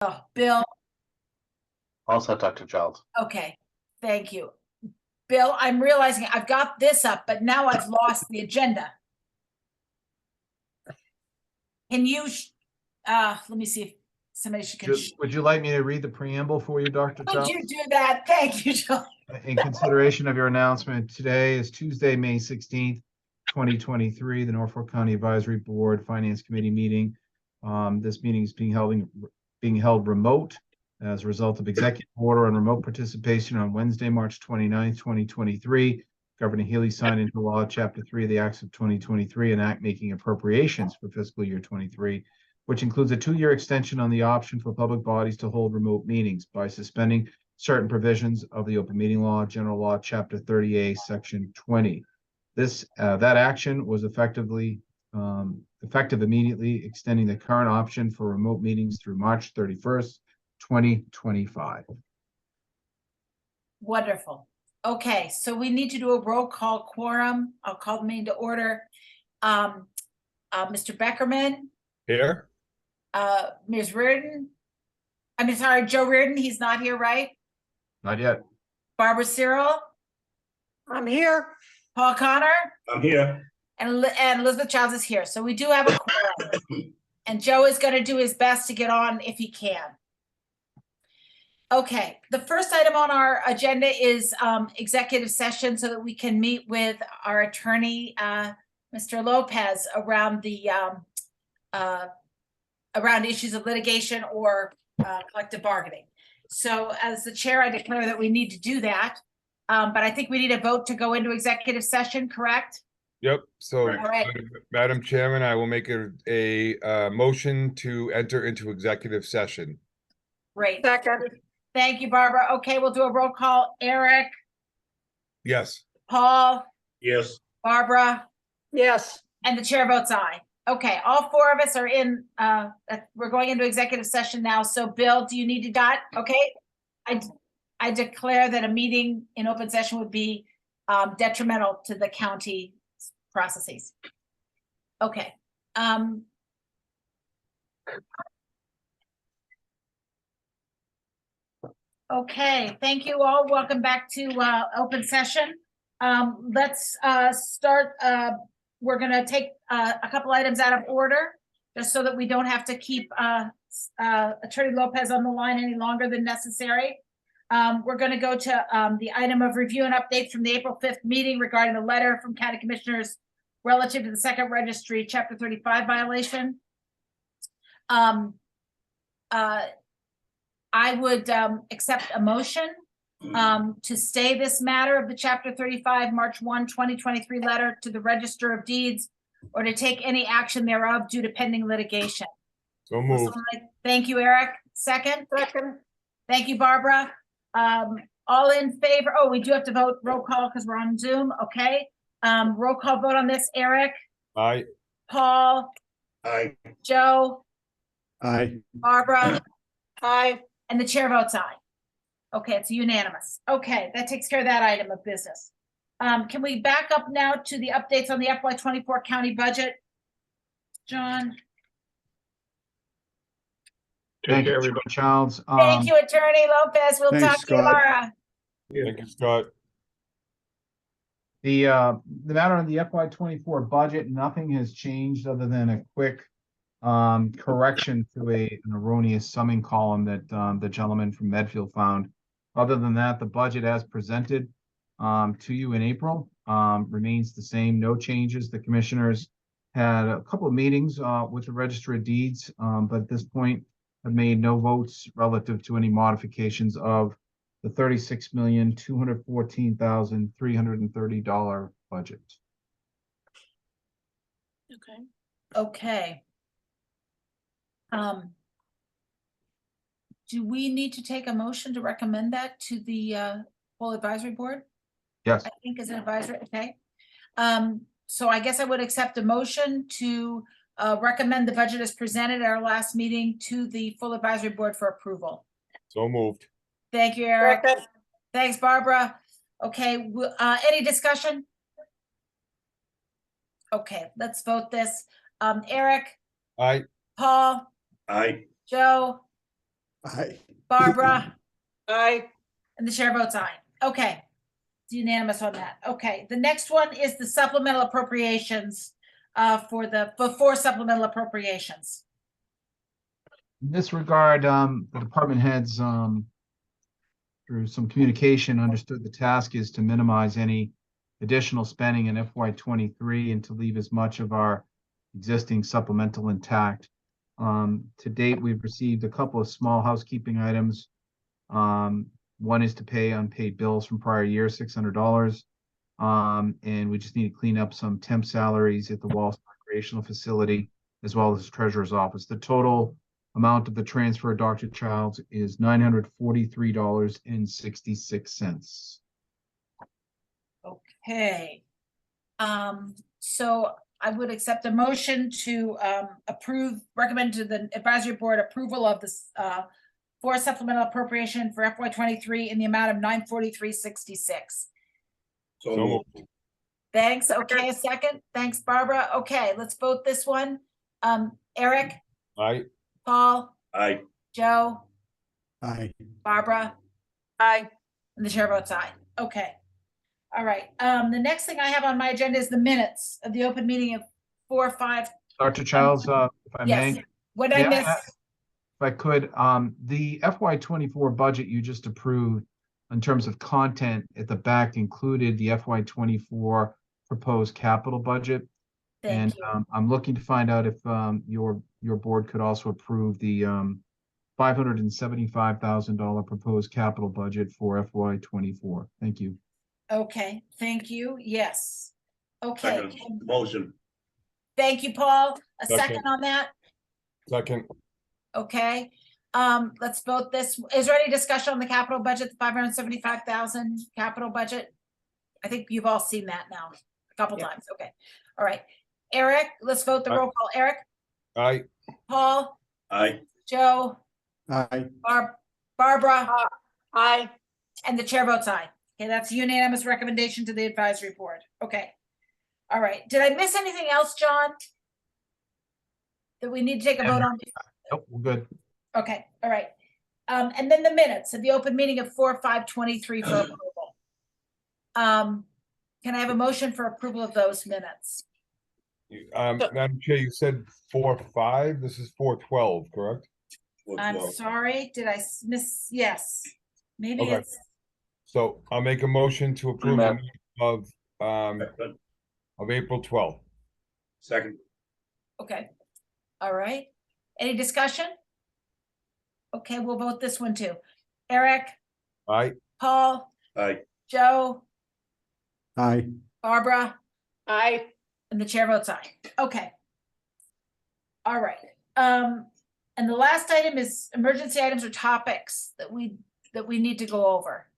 Oh, Bill. Also, Dr. Giles. Okay, thank you. Bill, I'm realizing I've got this up, but now I've lost the agenda. Can you, let me see if somebody can. Would you like me to read the preamble for you, Dr. Giles? Would you do that? Thank you, Joe. In consideration of your announcement, today is Tuesday, May 16th, 2023, the Norfolk County Advisory Board Finance Committee meeting. This meeting is being held remote as a result of executive order on remote participation on Wednesday, March 29th, 2023. Governor Healy signed into law Chapter 3 of the Acts of 2023, an act making appropriations for fiscal year 23, which includes a 2-year extension on the option for public bodies to hold remote meetings by suspending certain provisions of the Open Meeting Law, General Law, Chapter 30A, Section 20. That action was effective immediately, extending the current option for remote meetings through March 31st, 2025. Wonderful. Okay, so we need to do a roll call quorum. I'll call the meeting to order. Mr. Beckerman. Here. Ms. Reardon. I'm sorry, Joe Reardon. He's not here, right? Not yet. Barbara Cyril. I'm here. Paul Connor. I'm here. And Elizabeth Childs is here. So we do have a quorum. And Joe is going to do his best to get on if he can. Okay, the first item on our agenda is executive session so that we can meet with our attorney, Mr. Lopez, around the around issues of litigation or collective bargaining. So as the chair, I declare that we need to do that. But I think we need a vote to go into executive session, correct? Yep. So, right. Madam Chairman, I will make a motion to enter into executive session. Great. Second. Thank you, Barbara. Okay, we'll do a roll call. Eric. Yes. Paul. Yes. Barbara. Yes. And the chair votes aye. Okay, all four of us are in, we're going into executive session now. So Bill, do you need to dot? Okay. I declare that a meeting in open session would be detrimental to the county processes. Okay. Okay, thank you all. Welcome back to open session. Let's start. We're going to take a couple items out of order just so that we don't have to keep Attorney Lopez on the line any longer than necessary. We're going to go to the item of review and updates from the April 5th meeting regarding the letter from county commissioners relative to the second registry chapter 35 violation. I would accept a motion to stay this matter of the chapter 35 March 1, 2023 letter to the Register of Deeds or to take any action thereof due to pending litigation. So moved. Thank you, Eric. Second. Second. Thank you, Barbara. All in favor? Oh, we do have to vote roll call because we're on Zoom. Okay. Roll call vote on this. Eric. Aye. Paul. Aye. Joe. Aye. Barbara. Aye. And the chair votes aye. Okay, it's unanimous. Okay, that takes care of that item of business. Can we back up now to the updates on the FY24 county budget? John. Thank you, everybody. Childs. Thank you, Attorney Lopez. We'll talk to you tomorrow. Thank you, Scott. The matter on the FY24 budget, nothing has changed other than a quick correction to an erroneous summing column that the gentleman from Medfield found. Other than that, the budget as presented to you in April remains the same, no changes. The commissioners had a couple of meetings with the Register of Deeds, but at this point have made no votes relative to any modifications of the $36,214,330 budget. Okay. Okay. Do we need to take a motion to recommend that to the full advisory board? Yes. I think as an advisory, okay. So I guess I would accept a motion to recommend the budget as presented at our last meeting to the full advisory board for approval. So moved. Thank you, Eric. Second. Thanks, Barbara. Okay, any discussion? Okay, let's vote this. Eric. Aye. Paul. Aye. Joe. Aye. Barbara, Aye. and the chair votes aye. Okay. It's unanimous on that. Okay, the next one is the supplemental appropriations for supplemental appropriations. In this regard, the department heads, through some communication, understood the task is to minimize any additional spending in FY '23 and to leave as much of our existing supplemental intact. To date, we've received a couple of small housekeeping items. One is to pay unpaid bills from prior years, $600. And we just need to clean up some temp salaries at the Walls Recreational Facility, as well as Treasurer's Office. The total amount of the transfer, Dr. Childs, is $943.66. Okay. So I would accept a motion to recommend to the advisory board approval of this for supplemental appropriation for FY '23 in the amount of $943.66. So moved. Thanks. Okay, a second. Thanks, Barbara. Okay, let's vote this one. Eric, Aye. Paul, Aye. Joe, Aye. Barbara, Aye. and the chair votes aye. Okay. All right. The next thing I have on my agenda is the minutes of the open meeting of 4/5. Dr. Childs, if I may. Yes. What did I Yeah, miss? If I could, the FY '24 budget you just approved in terms of content at the back included the FY '24 proposed capital budget. And Thank you. I'm looking to find out if your board could also approve the $575,000 proposed capital budget for FY '24. Thank you. Okay, thank you. Yes. Okay. Second motion. Thank you, Paul. A Second. second on that? Second. Okay. Let's vote this. Is there any discussion on the capital budget, the 575,000 capital budget? I think you've all seen that now a couple Yeah. times. Okay. All right. Eric, let's vote the Aye. roll call. Eric, Aye. Paul, Aye. Joe, Aye. Barbara, Aye. and the chair votes aye. Okay, that's a unanimous recommendation to the advisory board. Okay. All right. Did I miss anything else, John? That we need to take a vote on? Nope, we're good. Okay, all right. And then the minutes of the open meeting of 4/5/23 for approval. Can I have a motion for approval of those minutes? Madam Chair, you said 4/5. This is 4/12, correct? I'm sorry, did I miss? Yes. Maybe Okay. it's, So I'll make a motion to approve the Ma'am. minutes of April 12th. Second. okay. All right. Any discussion? Okay, we'll vote this one too. Eric, Aye. Paul, Aye. Joe, Aye. Barbara, Aye. and the chair votes aye. Okay. All right. And the last item is emergency items or topics that we need to go over.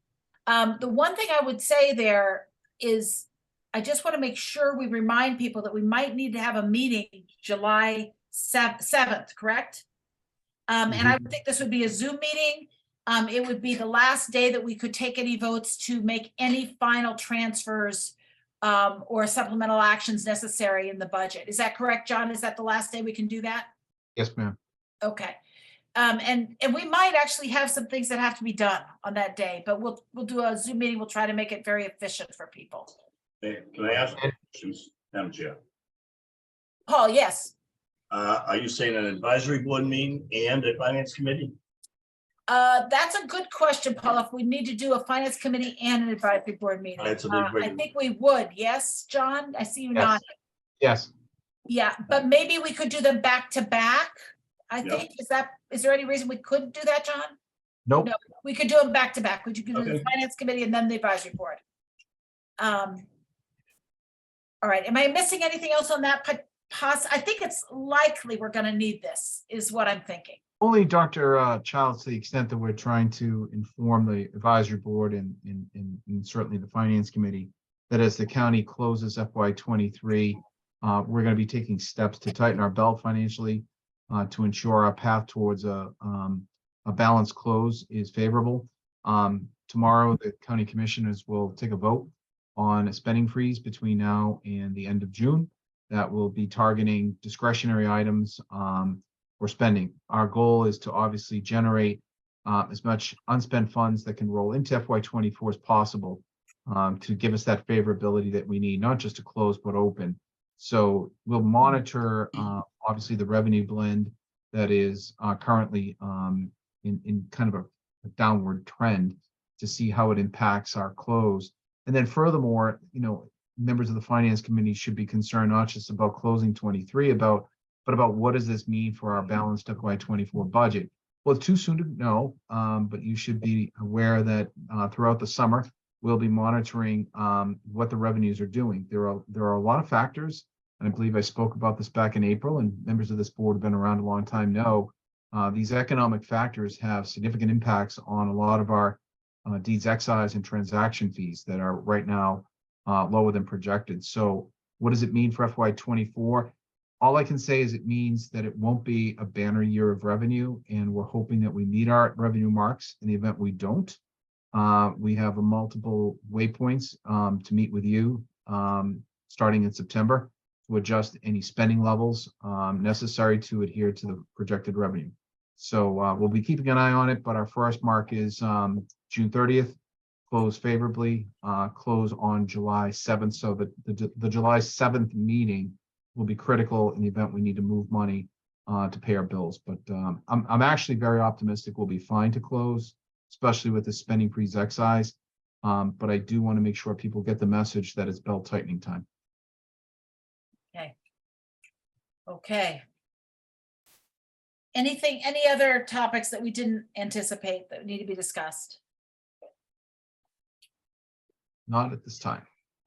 The one thing I would say there is I just want to make sure we remind people that we might need to have a meeting July 7th, correct? And I would think this would be a Zoom meeting. It would be the last day that we could take any votes to make any final transfers or supplemental actions necessary in the budget. Is that correct, John? Is that the last day we can do that? Yes, ma'am. Okay. And we might actually have some things that have to be done on that day, but we'll do a Zoom meeting. We'll try to make it very efficient for people. Hey, can I ask questions, Madam Chair? Paul, yes. Are you saying an advisory board meeting and a finance committee? That's a good question, Paul. If we need to do a finance committee and an advisory board meeting. That's a big I rig. think we would. Yes, John? I see you Yes. nodding. Yes. Yeah, but maybe we could do them back to back. I Yeah. think, is there any reason we couldn't do that, John? Nope. No. We could do them back to back. We could do the Okay. finance committee and then the advisory board. All right, am I missing anything else on that? I think it's likely we're gonna need this, is what I'm thinking. Only Dr. Childs, to the extent that we're trying to inform the advisory board and certainly the finance committee, that as the county closes FY '23, we're going to be taking steps to tighten our belt financially to ensure our path towards a balanced close is favorable. Tomorrow, the county commissioners will take a vote on a spending freeze between now and the end of June that will be targeting discretionary items for spending. Our goal is to obviously generate as much unspent funds that can roll into FY '24 as possible, to give us that favorability that we need, not just to close, but open. So we'll monitor, obviously, the revenue blend that is currently in kind of a downward trend to see how it impacts our close. And then furthermore, members of the finance committee should be concerned not just about closing 23, but about what does this mean for our balanced FY '24 budget. Well, it's too soon to know, but you should be aware that throughout the summer, we'll be monitoring what the revenues are doing. There are a lot of factors, and I believe I spoke about this back in April, and members of this board have been around a long time know these economic factors have significant impacts on a lot of our deeds excise and transaction fees that are right now lower than projected. So what does it mean for FY '24? All I can say is it means that it won't be a banner year of revenue, and we're hoping that we meet our revenue marks. In the event we don't, we have multiple waypoints to meet with you starting in September to adjust any spending levels necessary to adhere to the projected revenue. So we'll be keeping an eye on it, but our first mark is June 30th, close favorably, close on July 7th. So the July 7th meeting will be critical in the event we need to move money to pay our bills. But I'm actually very optimistic we'll be fine to close, especially with the spending freeze excise. But I do want to make sure people get the message that it's belt tightening time. Okay. Any other topics that we didn't anticipate that need to be discussed? Not at this time.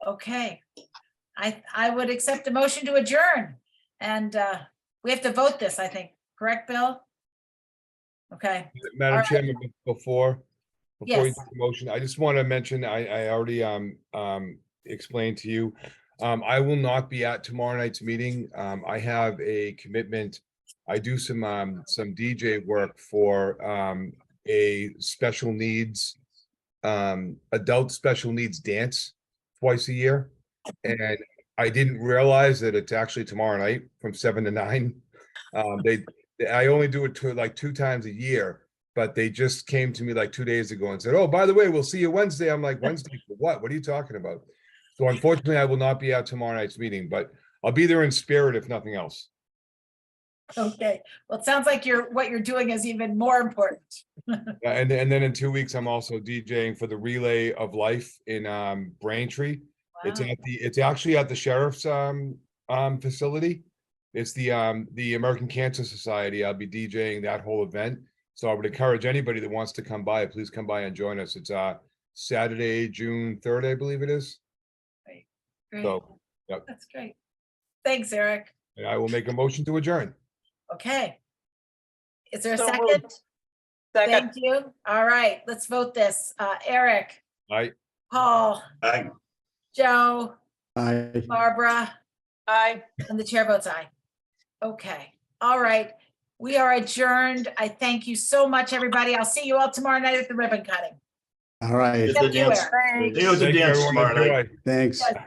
Okay. I would accept a motion to adjourn, and we have to vote this, I think. Correct, Bill? Okay. Madam right. Chairman, before you Yes. take the motion, I just want to mention, I already explained to you, I will not be at tomorrow night's meeting. I have a commitment. I do some DJ work for a special needs, adult special needs dance twice a year. And I didn't realize that it's actually tomorrow night from 7 to 9. I only do it like 2 times a year, but they just came to me like 2 days ago and said, "Oh, by the way, we'll see you Wednesday." I'm like, "Wednesday for what? What are you talking about?" So unfortunately, I will not be at tomorrow night's meeting, but I'll be there in spirit if nothing else. Okay. Well, it sounds like what you're doing is even more important. And then in 2 weeks, I'm also DJing for the Relay of Life in Braintree. Wow. It's actually at the sheriff's facility. It's the American Cancer Society. I'll be DJing that whole event. So I would encourage anybody that wants to come by, please come by and join us. It's Saturday, June 3rd, I believe it is. Great. So, yep. That's great. Thanks, Eric. And I will make a motion to adjourn. Okay. Is there a So second? moved. Second. Thank you. All right, let's vote this. Eric, Aye. Paul, Aye. Joe, Aye. Barbara, Aye. and the chair votes aye. Okay. All right. We are adjourned. I thank you so much, everybody. I'll see you all tomorrow night at the ribbon cutting. All right. Here's the Thank you, dance. Eric. Here's the Thank you, dance everyone. tomorrow night. Enjoy. Thanks. Yes.